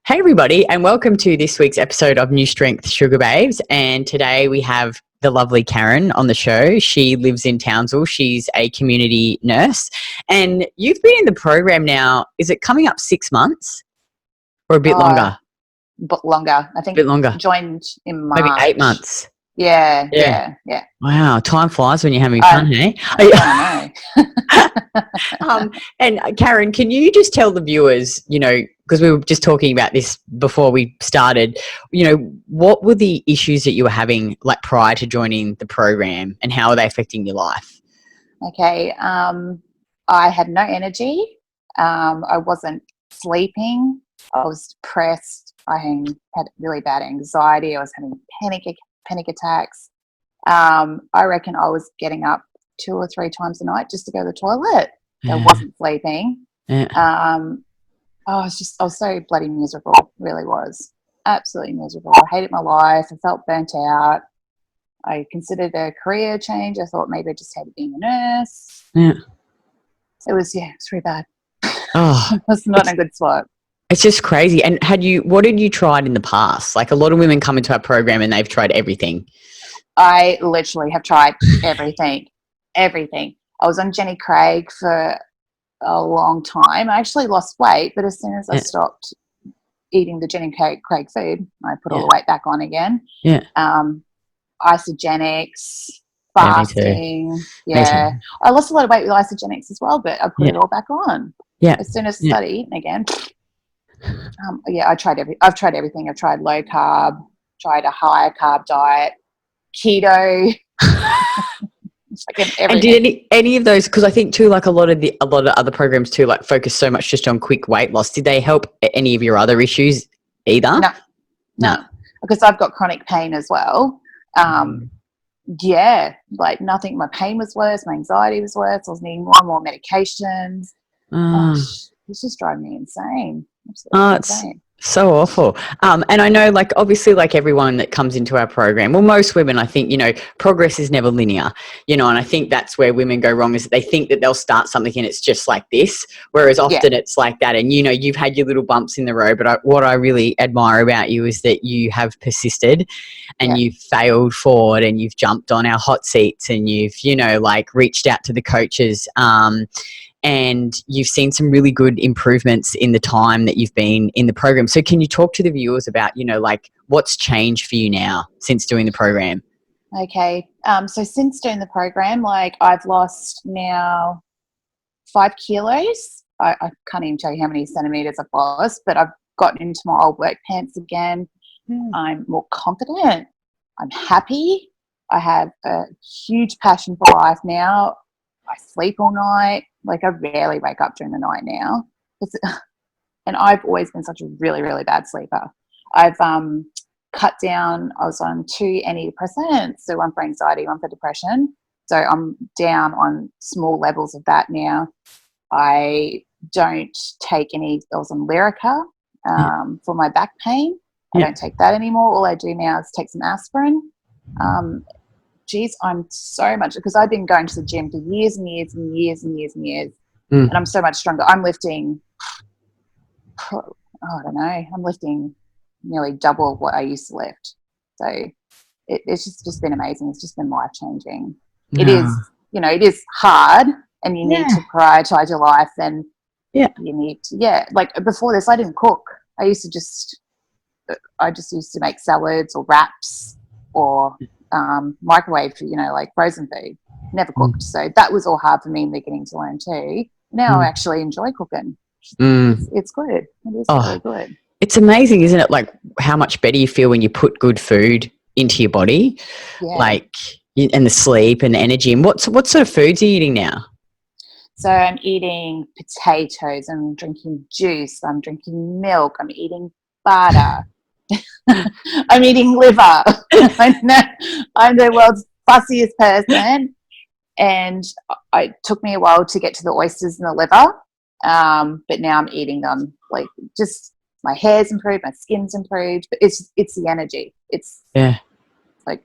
Hey everybody, and welcome to this week's episode of NuStrength Sugar Babes. And today we have the lovely Karen on the show. She lives in Townsville. She's a community nurse. And you've been in the program now, is it coming up 6 months or a bit longer? But longer. I think a bit longer. Joined in March. Maybe 8 months. Yeah. Wow, time flies when you're having fun, hey? I know. And Karen, can you just tell the viewers, because we were just talking about this before we started, what were the issues that you were having like prior to joining the program and how are they affecting your life? Okay. I had no energy. I wasn't sleeping. I was depressed. I had really bad anxiety. I was having panic attacks. I reckon I was getting up 2 or 3 times a night just to go to the toilet. I wasn't sleeping. I was so bloody miserable, really was. Absolutely miserable. I hated my life. I felt burnt out. I considered a career change. I thought maybe I just hated being a nurse. Yeah. It was really bad. Oh, it was not in a good spot. It's just crazy. And what had you tried in the past? Like a lot of women come into our program and they've tried everything. I literally have tried everything. Everything. I was on Jenny Craig for a long time. I actually lost weight, but as soon as I stopped eating the Jenny Craig food, I put all the weight back on again. Yeah. Isogenics, fasting. Yeah. I lost a lot of weight with isogenics as well, but I put it all back on. Yeah. As soon as I started eating again. I've tried everything. I've tried low carb, tried a higher carb diet, keto. And did any of those, because I think too, like a lot of other programs too, like focus so much just on quick weight loss. Did they help any of your other issues either? No, because I've got chronic pain as well. Like nothing. My pain was worse. My anxiety was worse. I was needing more and more medications. It's just driving me insane. Absolutely insane. So awful. And I know, like, obviously, like everyone that comes into our program, well, most women, I think, progress is never linear, and I think that's where women go wrong is that they think that they'll start something and it's just like this, whereas often it's like that. And, you've had your little bumps in the road, but what I really admire about you is that you have persisted and you've failed forward and you've jumped on our hot seats and you've, reached out to the coaches, and you've seen some really good improvements in the time that you've been in the program. So can you talk to the viewers about, like what's changed for you now since doing the program? Okay. So since doing the program, like I've lost now 5 kilos. I can't even tell you how many centimeters I've lost, but I've gotten into my old work pants again. I'm more confident. I'm happy. I have a huge passion for life now. I sleep all night. Like I rarely wake up during the night now. And I've always been such a really, really bad sleeper. I've cut down. I was on 2 antidepressants, so one for anxiety, one for depression. So I'm down on small levels of that now. I don't take any. I was on Lyrica for my back pain. I don't take that anymore. All I do now is take some aspirin. I'm so much, because I've been going to the gym for years and years and years and years and years, and I'm so much stronger. I'm lifting, I don't know, I'm lifting nearly double what I used to lift. So it's just been amazing. It's just been life-changing. It is, it is hard, and you need to prioritize your life, and you need to, like before this, I didn't cook. I just used to make salads or wraps or microwave, like frozen food. Never cooked. So that was all hard for me in the beginning to learn too. Now I actually enjoy cooking. It's good. It is really good. It's amazing, isn't it? Like how much better you feel when you put good food into your body, like, and the sleep and the energy. And what sort of foods are you eating now? So I'm eating potatoes. I'm drinking juice. I'm drinking milk. I'm eating butter. I'm eating liver. I'm the world's fussiest person, and it took me a while to get to the oysters and the liver, but now I'm eating them. Like, just my hair's improved, my skin's improved, but it's the energy. It's like,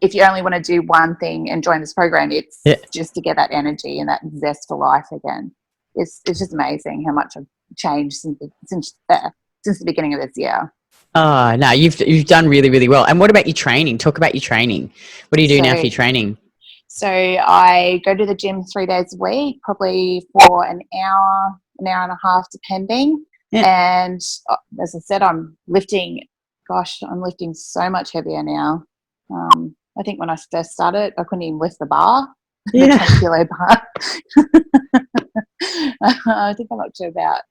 if you only want to do one thing and join this program, it's just to get that energy and that zest for life again. It's just amazing how much I've changed since there. since the beginning of this year. Oh, no, you've done really, really well. And what about your training? Talk about your training. What do you do now for your training? So I go to the gym 3 days a week, probably for an hour and a half, depending. Yeah. And as I said, I'm lifting so much heavier now. I think when I first started, I couldn't even lift the bar, the 20 kilo bar. I think I'm up to about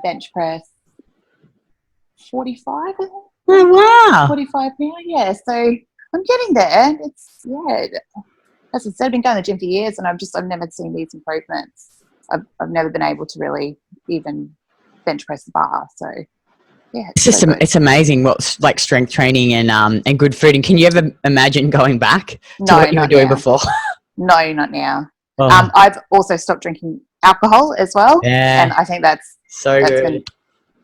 bench press 45, I think. Oh, wow. 45 now, yeah. So I'm getting there. As I said, I've been going to the gym for years, and I've never seen these improvements. I've never been able to really even bench press the bar. So yeah, it's amazing what's like strength training and good food. And can you ever imagine going back to what you were doing before? No, not now. Oh. I've also stopped drinking alcohol as well. Yeah. And I think that's good.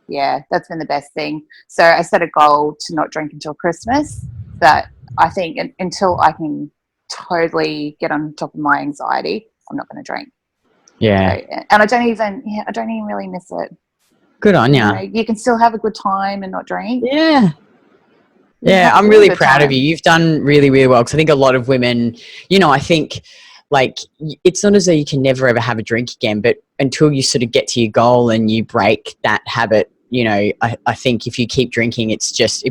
That's been the best thing. So I set a goal to not drink until Christmas. But I think until I can totally get on top of my anxiety, I'm not going to drink. Yeah. So, and I don't even really miss it. Good on you. You can still have a good time and not drink. Yeah. Yeah, I'm really proud of you. You've done really, really well, because I think a lot of women, I think like it's not as though you can never ever have a drink again, but until you sort of get to your goal and you break that habit, I think if you keep drinking, it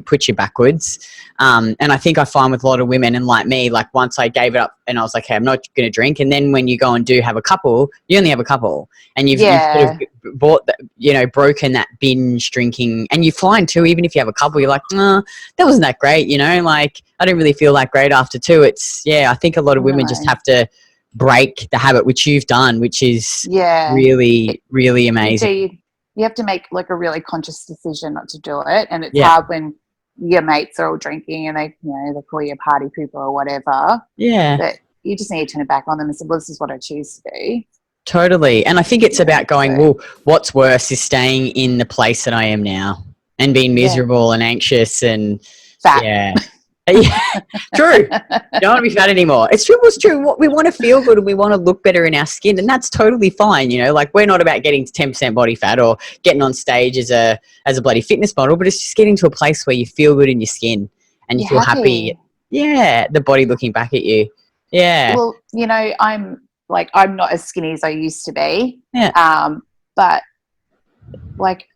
puts you backwards. And I think I find with a lot of women, and like me, like once I gave it up and I was like, hey, I'm not going to drink. And then when you go and do have a couple, you only have a couple, and you've sort of broken that binge drinking. And you find too, even if you have a couple, you're like, that wasn't that great. Like I don't really feel that great after two. I think a lot of women just have to break the habit, which you've done, which is really, really amazing. You have to make like a really conscious decision not to do it, and it's hard when your mates are all drinking and they call you a party pooper or whatever. Yeah, but you just need to turn it back on them and say, well, this is what I choose to do. Totally. And I think it's about going, well, what's worse is staying in the place that I am now and being miserable and anxious and fat. Yeah, true. You don't want to be fat anymore. It's true. It's true. We want to feel good and we want to look better in our skin, and that's totally fine. Like we're not about getting to 10% body fat or getting on stage as a bloody fitness model, but it's just getting to a place where you feel good in your skin and you feel happy. Yeah, the body looking back at you. Yeah. Well, I'm not as skinny as I used to be. Yeah. But like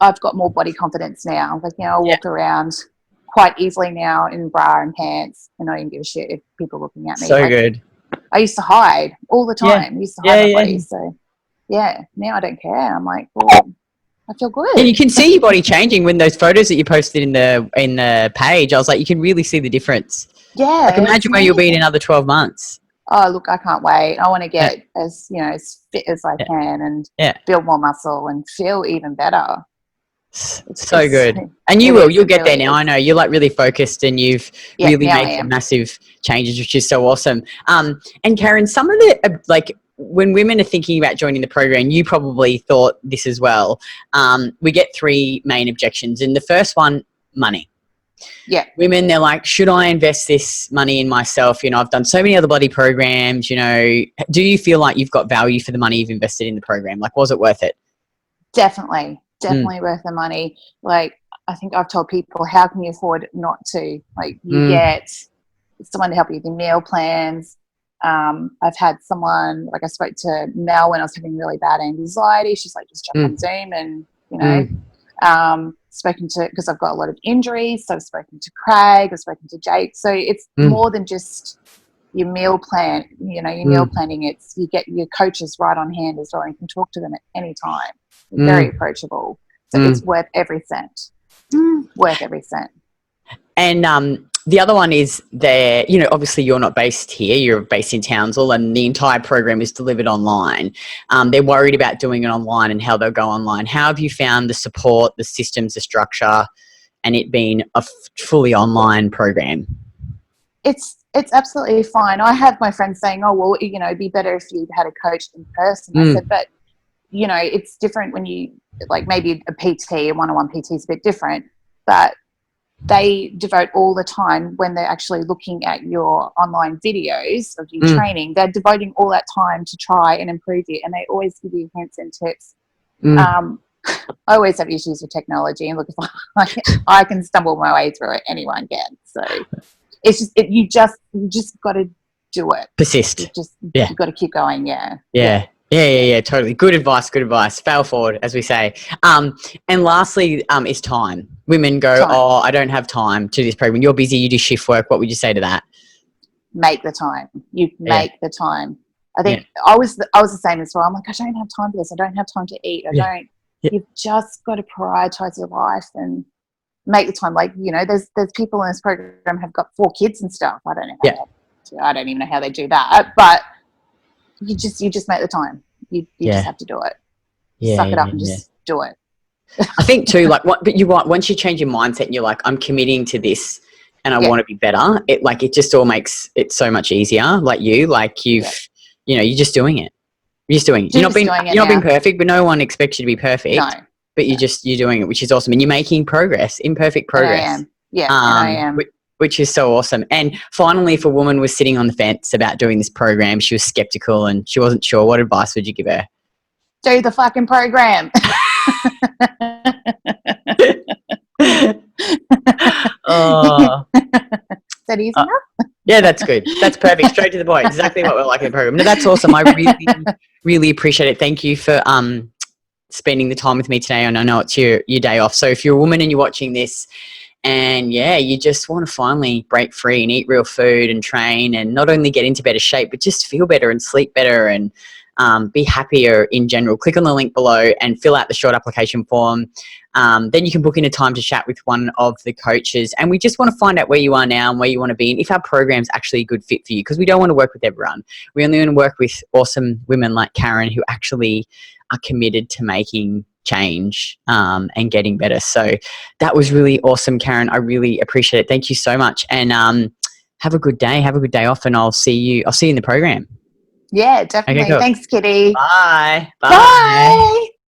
I've got more body confidence now. Like I walk around quite easily now in bra and pants, and I don't give a shit if people are looking at me. So good. I used to hide all the time. I used to hide my body. So now I don't care. I'm like, well, I feel good. And you can see your body changing when those photos that you posted in the page. I was like, you can really see the difference. Yeah. Like imagine where you'll be in another 12 months. Oh, look, I can't wait. I want to get as fit as I can and build more muscle and feel even better. So good. And you'll get there now. I know you're like really focused and you've really made some massive changes, which is so awesome. And Karen, some of the, like when women are thinking about joining the program, you probably thought this as well. We get three main objections. And the first one, money. Yeah. Women, they're like, should I invest this money in myself? I've done so many other bloody programs, do you feel like you've got value for the money you've invested in the program? Like, was it worth it? Definitely worth the money. Like, I think I've told people, how can you afford not to? Like, you get someone to help you with your meal plans. I've had someone, like I spoke to Mel when I was having really bad anxiety. She's like, just jump on Zoom and, spoken to, because I've got a lot of injuries. So I've spoken to Craig, I've spoken to Jake. So it's more than just your meal plan, your meal planning. It's, you get your coaches right on hand as well. And you can talk to them at any time. Very approachable. So it's worth every cent. Worth every cent. And the other one is obviously you're not based here, you're based in Townsville, and the entire program is delivered online. They're worried about doing it online and how they'll go online. How have you found the support, the systems, the structure, and it being a fully online program? It's absolutely fine. I have my friends saying, oh, well, it'd be better if you had a coach in person. I said, but it's different when you, like maybe a PT, a one-on-one PT is a bit different, but they devote all the time when they're actually looking at your online videos of your training. They're devoting all that time to try and improve you, and they always give you hints and tips. I always have issues with technology, and look, if I can stumble my way through it, anyone can. So it's just you just got to do it. Persist. You got to keep going. Yeah, totally. Good advice. Fail forward, as we say. And lastly, is time. Women go, oh, I don't have time to this program. You're busy. You do shift work. What would you say to that? Make the time. You make the time. I think I was the same as well. I'm like, I don't have time for this. I don't have time to eat. I don't. You've just got to prioritize your life and make the time. Like, you know, there's people in this program have got 4 kids and stuff. I don't know. I don't even know how they do that. But you just make the time. You just have to do it. Suck it up and just do it. I think too, like once you change your mindset and you're like, I'm committing to this and I want to be better, it just all makes it so much easier. Like you're just doing it. You're just doing it. You're not being perfect, but no one expects you to be perfect. No. But you're doing it, which is awesome. And you're making progress, imperfect progress. And I am. Yeah, and I am. Which is so awesome. And finally, if a woman was sitting on the fence about doing this program, she was skeptical and she wasn't sure, what advice would you give her? Do the fucking program. Oh. Is that easy enough? Yeah, that's good. That's perfect. Straight to the point. Exactly what we're like in the program. No, that's awesome. I really, really appreciate it. Thank you for spending the time with me today. And I know it's your day off. So if you're a woman and you're watching this and you just want to finally break free and eat real food and train and not only get into better shape, but just feel better and sleep better and be happier in general, click on the link below and fill out the short application form. Then you can book in a time to chat with one of the coaches. And we just want to find out where you are now and where you want to be and if our program's actually a good fit for you, because we don't want to work with everyone. We only want to work with awesome women like Karen who actually are committed to making change and getting better. So that was really awesome, Karen. I really appreciate it. Thank you so much. And have a good day. Have a good day off and I'll see you in the program. Yeah, definitely. Okay, cool. Thanks, Kitty. Bye. Bye.